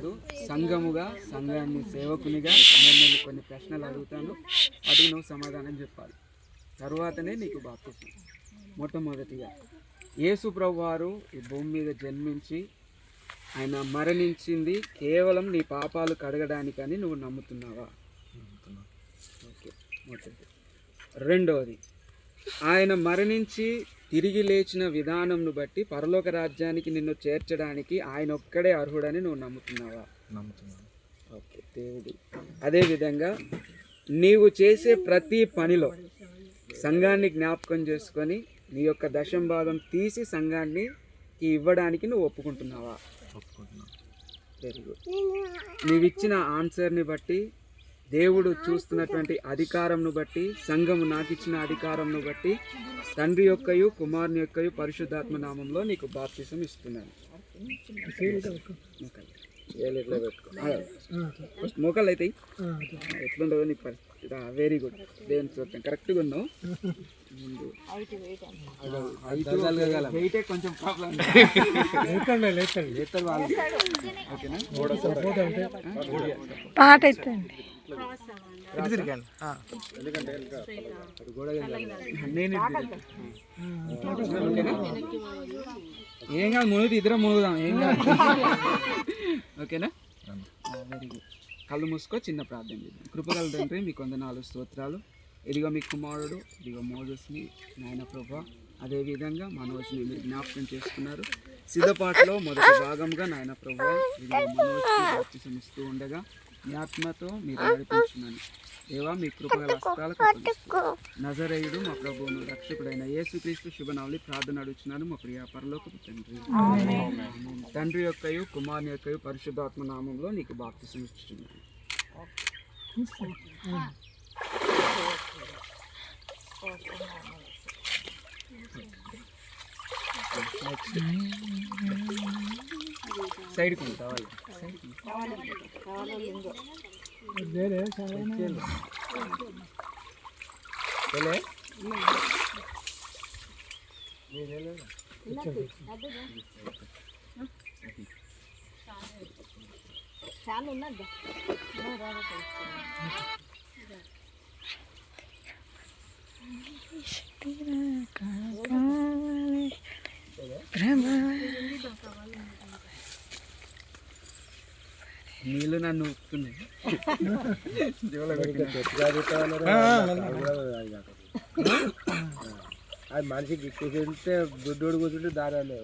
కాదు, సంఘముగా, సంఘాన్ని సేవకునిగా నేను నిన్ను కొన్ని ప్రశ్నలు అడుగుతాను, వాటికి నువ్వు సమాధానం చెప్పాలి. తరువాతనే నీకు బాప్తిసం. మొట్టమొదటిగా, యేసు ప్రభు వారు ఈ భూమి మీద జన్మించి ఆయన మరణించింది కేవలం నీ పాపాలు కడగడానికని నువ్వు నమ్ముతున్నావా? ఓకే, మొదటిది. రెండవది, ఆయన మరణించి తిరిగి లేచిన విధానంను బట్టి పరలోక రాజ్యానికి నిన్ను చేర్చడానికి ఆయన ఒక్కడే అర్హుడని నువ్వు నమ్ముతున్నావా? నమ్ముతున్నాను. ఓకే, దేవుడు. అదేవిధంగా నీవు చేసే ప్రతి పనిలో సంఘాన్ని జ్ఞాపకం చేసుకొని నీ యొక్క దశం భాగం తీసి సంఘానికి ఇవ్వడానికి నువ్వు ఒప్పుకుంటున్నావా? ఒప్పుకుంటున్నాను. Very good. నీవిచ్చిన ఆన్సర్ని బట్టి, దేవుడు చూస్తున్నటువంటి అధికారంను బట్టి, సంఘము నాకు ఇచ్చిన అధికారంను బట్టి తండ్రి యొక్కయు కుమారుని యొక్కయు పరిశుద్ధాత్మ నామంలో నీకు బాప్తిసం ఇస్తున్నాను. ఫస్ట్ మోకాళ్ళు అయితే ఎట్లుండదో నీకు పరిస్థితి. వెరీ గుడ్, దేవుని చూస్తాం. కరెక్ట్గా ఉన్నావు. ముందు వెయిటే కొంచెం ప్రాబ్లం. పాట ఎత్తండి. ఏం కాదు, మునుగుతూ ఇద్దరం మునుగుదాం, ఏం కాదు. ఓకేనా? Very good. కళ్ళు మూసుకో, చిన్న ప్రార్థన చేద్దాం. కృపగల తండ్రి, మీకు వందనాలు, స్తోత్రాలు. ఇదిగో మీ కుమారుడు, ఇదిగో మోజెస్ని నాయన ప్రభా, అదేవిధంగా మనోజ్ని మీరు జ్ఞాపకం చేసుకున్నారు. సిద్ధపాటులో మొదటి భాగంగా నాయన ప్రభా, ఇదిగో మనోజ్కి బాప్తిసం ఇస్తూ ఉండగా మీ ఆత్మతో మీరు నడిపించున్నాను. దేవా, మీ కృపగల హస్తాలకు నజరేయుడు మా ప్రభువును రక్షకుడైన యేసుక్రీస్తు శుభనామములో ప్రార్థన అడుగుచున్నాను మా ప్రియ పరలోకపు తండ్రి. తండ్రి యొక్కయు కుమారుని యొక్కయు పరిశుద్ధాత్మ నామంలో నీకు బాప్తిసం ఇస్తున్నాను. సైడ్కి కావాలి. నీళ్ళు నన్ను ఊపుతున్నాయి. అది మనిషికి కూర్చుంటే దుడ్డు కూర్చుంటే దారాలే